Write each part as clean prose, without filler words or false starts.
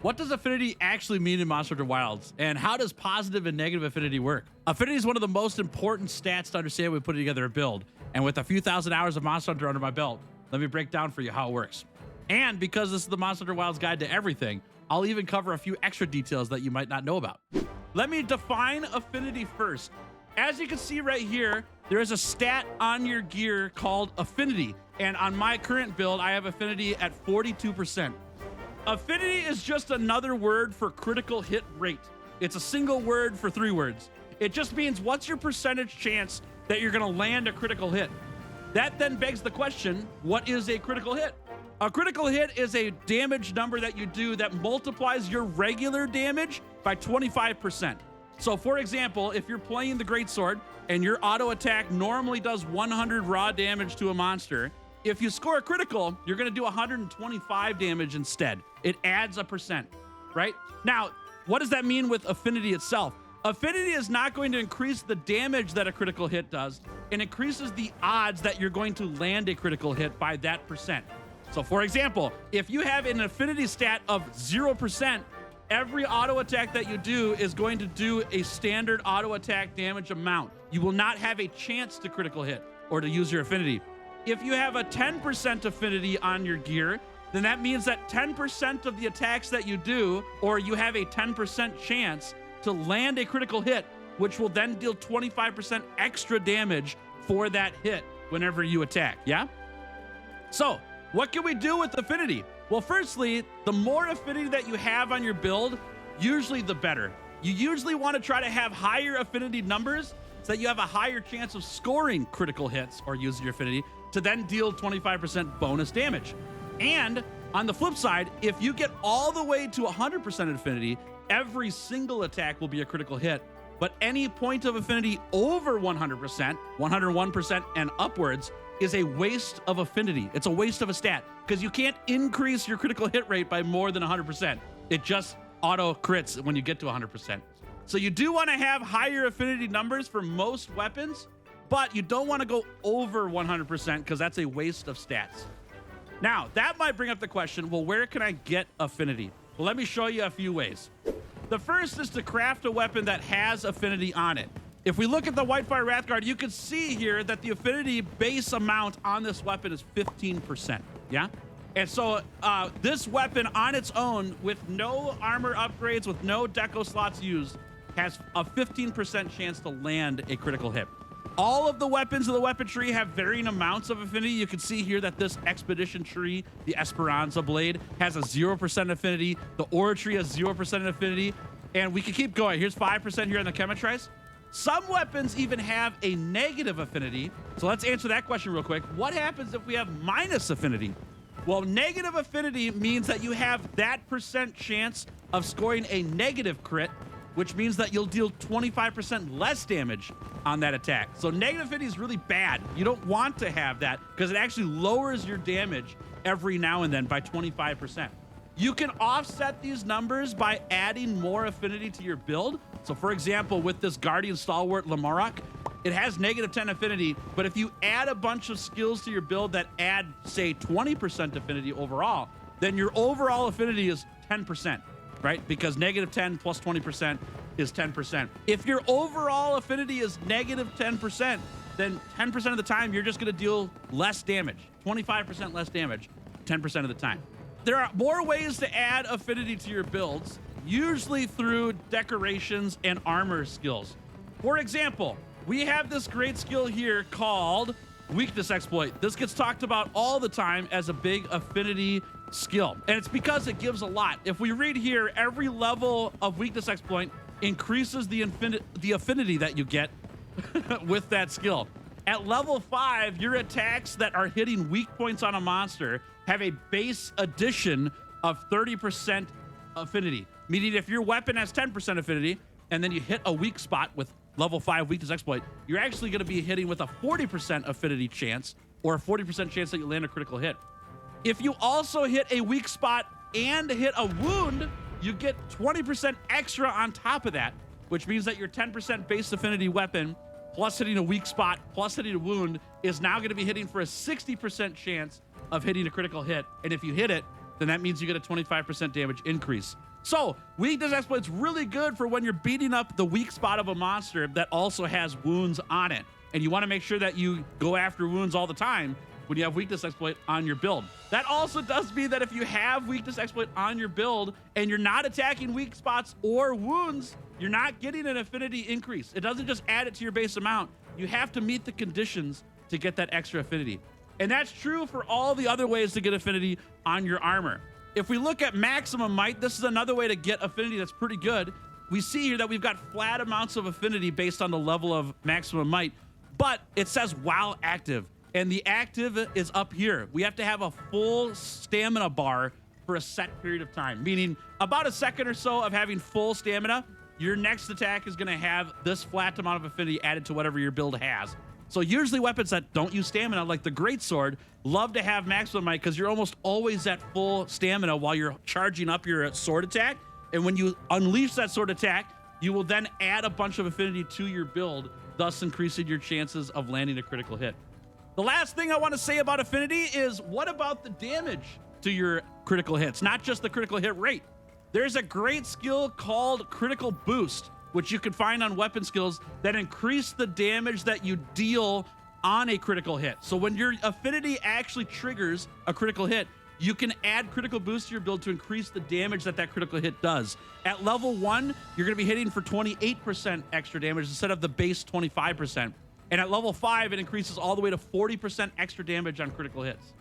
What does affinity actually mean in Monster Hunter Wilds? And how does positive and negative affinity work? Affinity is one of the most important stats to understand when putting together a build. And with a few thousand hours of Monster Hunter under my belt, let me break down for you how it works. And because this is the Monster Hunter Wilds guide to everything, I'll even cover a few extra details that you might not know about. Let me define affinity first. As you can see right here, there is a stat on your gear called affinity. And on my current build, I have affinity at 42%. Affinity is just another word for critical hit rate. It's a single word for 3 words. It just means what's your percentage chance that you're gonna land a critical hit? That then begs the question, what is a critical hit? A critical hit is a damage number that you do that multiplies your regular damage by 25%. So for example, if you're playing the Greatsword and your auto attack normally does 100 raw damage to a monster, if you score a critical, you're gonna do 125 damage instead. It adds a percent, right? Now, what does that mean with affinity itself? Affinity is not going to increase the damage that a critical hit does. It increases the odds that you're going to land a critical hit by that percent. So for example, if you have an affinity stat of 0%, every auto attack that you do is going to do a standard auto attack damage amount. You will not have a chance to critical hit or to use your affinity. If you have a 10% affinity on your gear, then that means that 10% of the attacks that you do, or you have a 10% chance to land a critical hit, which will then deal 25% extra damage for that hit whenever you attack, yeah? So, what can we do with affinity? Well, firstly, the more affinity that you have on your build, usually the better. You usually want to try to have higher affinity numbers so that you have a higher chance of scoring critical hits or using your affinity to then deal 25% bonus damage. And on the flip side, if you get all the way to 100% affinity, every single attack will be a critical hit. But any point of affinity over 100%, 101% and upwards, is a waste of affinity. It's a waste of a stat because you can't increase your critical hit rate by more than 100%. It just auto crits when you get to 100%. So you do want to have higher affinity numbers for most weapons, but you don't want to go over 100% because that's a waste of stats. Now, that might bring up the question, well, where can I get affinity? Well, let me show you a few ways. The first is to craft a weapon that has affinity on it. If we look at the Whitefire Wrathguard, you can see here that the affinity base amount on this weapon is 15%, yeah? And so this weapon on its own, with no armor upgrades, with no deco slots used, has a 15% chance to land a critical hit. All of the weapons of the weapon tree have varying amounts of affinity. You can see here that this Expedition tree, the Esperanza blade, has a 0% affinity. The Aura tree has 0% affinity. And we can keep going. Here's 5% here on the Chemitrice. Some weapons even have a negative affinity. So let's answer that question real quick. What happens if we have minus affinity? Well, negative affinity means that you have that percent chance of scoring a negative crit, which means that you'll deal 25% less damage on that attack. So negative affinity is really bad. You don't want to have that because it actually lowers your damage every now and then by 25%. You can offset these numbers by adding more affinity to your build. So for example, with this Guardian Stalwart Lamarok, it has negative 10 affinity, but if you add a bunch of skills to your build that add, say, 20% affinity overall, then your overall affinity is 10%, right? Because negative 10 plus 20% is 10%. If your overall affinity is negative 10%, then 10% of the time, you're just gonna deal less damage, 25% less damage, 10% of the time. There are more ways to add affinity to your builds, usually through decorations and armor skills. For example, we have this great skill here called Weakness Exploit. This gets talked about all the time as a big affinity skill, and it's because it gives a lot. If we read here, every level of Weakness Exploit increases the affinity that you get with that skill. At level 5, your attacks that are hitting weak points on a monster have a base addition of 30% affinity. Meaning if your weapon has 10% affinity and then you hit a weak spot with level 5 Weakness Exploit, you're actually going to be hitting with a 40% affinity chance or a 40% chance that you land a critical hit. If you also hit a weak spot and hit a wound, you get 20% extra on top of that, which means that your 10% base affinity weapon plus hitting a weak spot plus hitting a wound is now going to be hitting for a 60% chance of hitting a critical hit. And if you hit it, then that means you get a 25% damage increase So weakness exploit's really good for when you're beating up the weak spot of a monster that also has wounds on it. And you want to make sure that you go after wounds all the time when you have weakness exploit on your build. That also does mean that if you have weakness exploit on your build and you're not attacking weak spots or wounds, you're not getting an affinity increase. It doesn't just add it to your base amount. You have to meet the conditions to get that extra affinity. And that's true for all the other ways to get affinity on your armor. If we look at maximum might, this is another way to get affinity that's pretty good. We see here that we've got flat amounts of affinity based on the level of maximum might, but it says while active. And the active is up here. We have to have a full stamina bar for a set period of time, meaning about a second or so of having full stamina, your next attack is gonna have this flat amount of affinity added to whatever your build has. So usually weapons that don't use stamina, like the greatsword, love to have maximum might because you're almost always at full stamina while you're charging up your sword attack. And when you unleash that sword attack, you will then add a bunch of affinity to your build, thus increasing your chances of landing a critical hit. The last thing I want to say about affinity is, what about the damage to your critical hits? Not just the critical hit rate. There's a great skill called critical boost, which you can find on weapon skills that increase the damage that you deal on a critical hit. So when your affinity actually triggers a critical hit, you can add critical boost to your build to increase the damage that that critical hit does. At level 1, you're going to be hitting for 28% extra damage instead of the base 25%. And at level 5, it increases all the way to 40% extra damage on critical hits.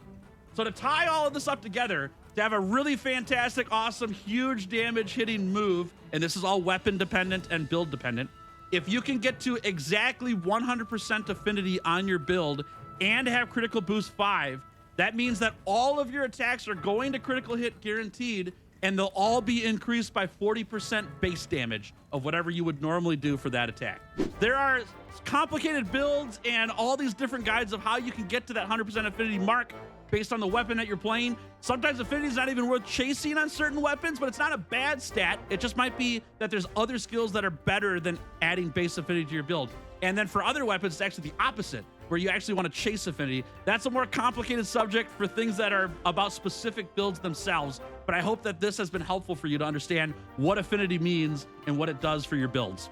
So to tie all of this up together, to have a really fantastic, awesome, huge damage hitting move, and this is all weapon dependent and build dependent, if you can get to exactly 100% affinity on your build and have critical boost 5, that means that all of your attacks are going to critical hit guaranteed, and they'll all be increased by 40% base damage of whatever you would normally do for that attack. There are complicated builds and all these different guides of how you can get to that 100% affinity mark based on the weapon that you're playing. Sometimes affinity is not even worth chasing on certain weapons, but it's not a bad stat. It just might be that there's other skills that are better than adding base affinity to your build. And then for other weapons, it's actually the opposite, where you actually want to chase affinity. That's a more complicated subject for things that are about specific builds themselves. But I hope that this has been helpful for you to understand what affinity means and what it does for your builds.